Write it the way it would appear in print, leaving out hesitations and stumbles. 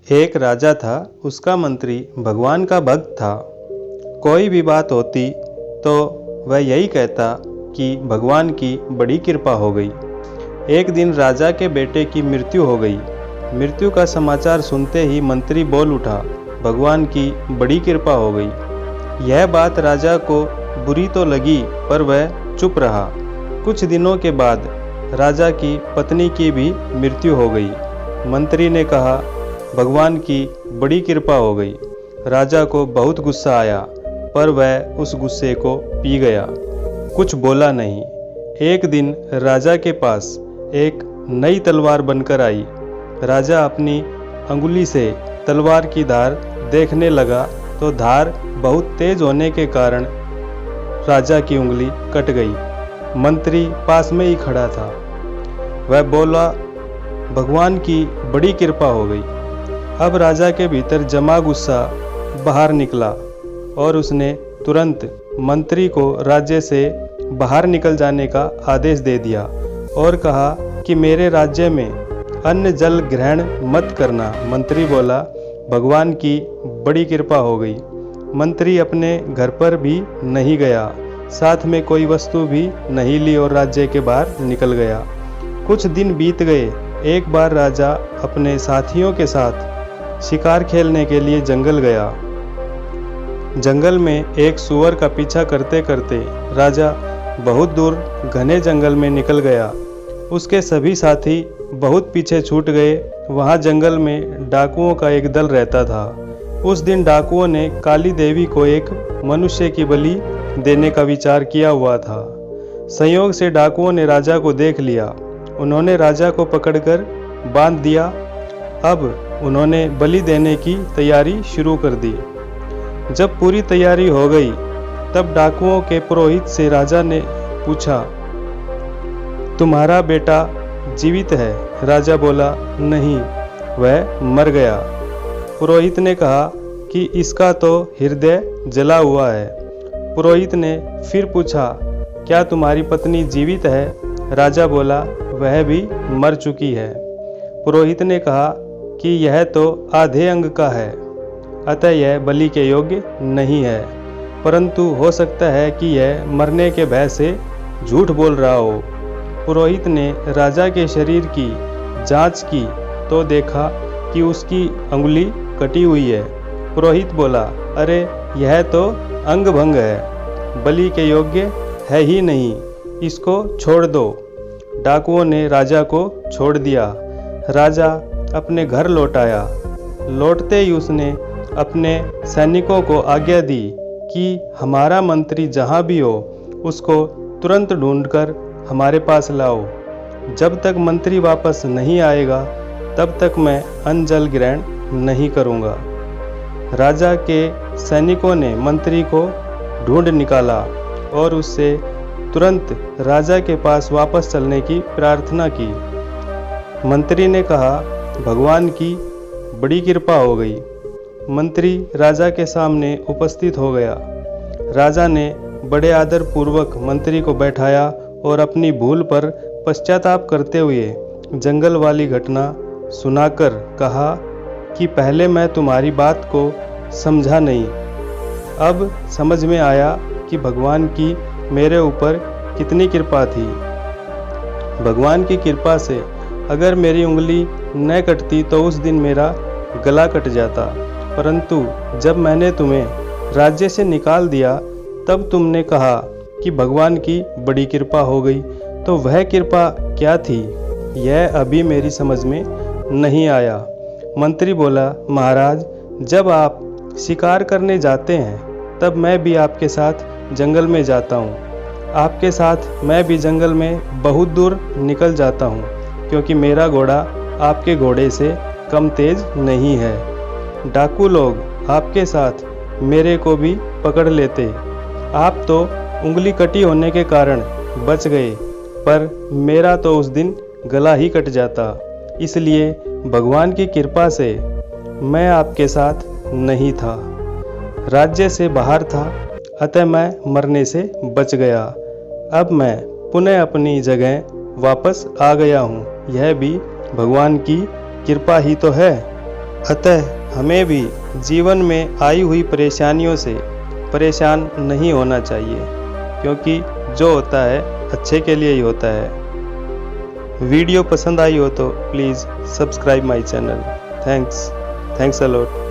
एक राजा था, उसका मंत्री भगवान का भक्त था। कोई भी बात होती तो वह यही कहता कि भगवान की बड़ी कृपा हो गई। एक दिन राजा के बेटे की मृत्यु हो गई। मृत्यु का समाचार सुनते ही मंत्री बोल उठा, भगवान की बड़ी कृपा हो गई। यह बात राजा को बुरी तो लगी, पर वह चुप रहा। कुछ दिनों के बाद राजा की पत्नी की भी मृत्यु हो गई। मंत्री ने कहा, भगवान की बड़ी कृपा हो गई। राजा को बहुत गुस्सा आया, पर वह उस गुस्से को पी गया, कुछ बोला नहीं। एक दिन राजा के पास एक नई तलवार बनकर आई। राजा अपनी अंगुली से तलवार की धार देखने लगा तो धार बहुत तेज होने के कारण राजा की उंगली कट गई। मंत्री पास में ही खड़ा था। वह बोला, भगवान की बड़ी कृपा हो गई। अब राजा के भीतर जमा गुस्सा बाहर निकला और उसने तुरंत मंत्री को राज्य से बाहर निकल जाने का आदेश दे दिया और कहा कि मेरे राज्य में अन्न जल ग्रहण मत करना। मंत्री बोला, भगवान की बड़ी कृपा हो गई। मंत्री अपने घर पर भी नहीं गया, साथ में कोई वस्तु भी नहीं ली और राज्य के बाहर निकल गया। कुछ दिन बीत गए। एक बार राजा अपने साथियों के साथ शिकार खेलने के लिए जंगल गया। जंगल में एक सूअर का पीछा करते करते राजा बहुत दूर घने जंगल में निकल गया। उसके सभी साथी बहुत पीछे छूट गए। वहां जंगल में डाकुओं का एक दल रहता था। उस दिन डाकुओं ने काली देवी को एक मनुष्य की बलि देने का विचार किया हुआ था। संयोग से डाकुओं ने राजा को देख लिया। उन्होंने राजा को पकड़कर बांध दिया। अब उन्होंने बलि देने की तैयारी शुरू कर दी। जब पूरी तैयारी हो गई, तब डाकुओं के पुरोहित से राजा ने पूछा, तुम्हारा बेटा जीवित है? राजा बोला, नहीं, वह मर गया। पुरोहित ने कहा कि इसका तो हृदय जला हुआ है। पुरोहित ने फिर पूछा, क्या तुम्हारी पत्नी जीवित है? राजा बोला, वह भी मर चुकी है। पुरोहित ने कहा कि यह तो आधे अंग का है, अतः यह बलि के योग्य नहीं है, परंतु हो सकता है कि यह मरने के भय से झूठ बोल रहा हो। पुरोहित ने राजा के शरीर की जांच की तो देखा कि उसकी अंगुली कटी हुई है। पुरोहित बोला, अरे यह तो अंग भंग है, बलि के योग्य है ही नहीं, इसको छोड़ दो। डाकुओं ने राजा को छोड़ दिया। राजा अपने घर लौट आया। लौटते ही उसने अपने सैनिकों को आज्ञा दी कि हमारा मंत्री जहाँ भी हो उसको तुरंत ढूंढकर हमारे पास लाओ। जब तक मंत्री वापस नहीं आएगा तब तक मैं अन्न जल ग्रहण नहीं करूँगा। राजा के सैनिकों ने मंत्री को ढूंढ निकाला और उससे तुरंत राजा के पास वापस चलने की प्रार्थना की। मंत्री ने कहा, भगवान की बड़ी कृपा हो गई। मंत्री राजा के सामने उपस्थित हो गया। राजा ने बड़े आदर पूर्वक मंत्री को बैठाया और अपनी भूल पर पश्चाताप करते हुए जंगल वाली घटना सुनाकर कहा कि पहले मैं तुम्हारी बात को समझा नहीं, अब समझ में आया कि भगवान की मेरे ऊपर कितनी कृपा थी। भगवान की कृपा से अगर मेरी उंगली न कटती तो उस दिन मेरा गला कट जाता, परंतु जब मैंने तुम्हें राज्य से निकाल दिया तब तुमने कहा कि भगवान की बड़ी कृपा हो गई। तो वह कृपा क्या थी, यह अभी मेरी समझ में नहीं आया। मंत्री बोला, महाराज, जब आप शिकार करने जाते हैं तब मैं भी आपके साथ जंगल में जाता हूँ। आपके साथ मैं भी जंगल में बहुत दूर निकल जाता हूँ, क्योंकि मेरा घोड़ा आपके घोड़े से कम तेज नहीं है। डाकू लोग आपके साथ मेरे को भी पकड़ लेते। आप तो उंगली कटी होने के कारण बच गए, पर मेरा तो उस दिन गला ही कट जाता। इसलिए भगवान की कृपा से मैं आपके साथ नहीं था, राज्य से बाहर था, अतः मैं मरने से बच गया। अब मैं पुनः अपनी जगह वापस आ गया हूँ। यह भी भगवान की कृपा ही तो है। अतः हमें भी जीवन में आई हुई परेशानियों से परेशान नहीं होना चाहिए, क्योंकि जो होता है अच्छे के लिए ही होता है। वीडियो पसंद आई हो तो please subscribe my channel. Thanks a lot.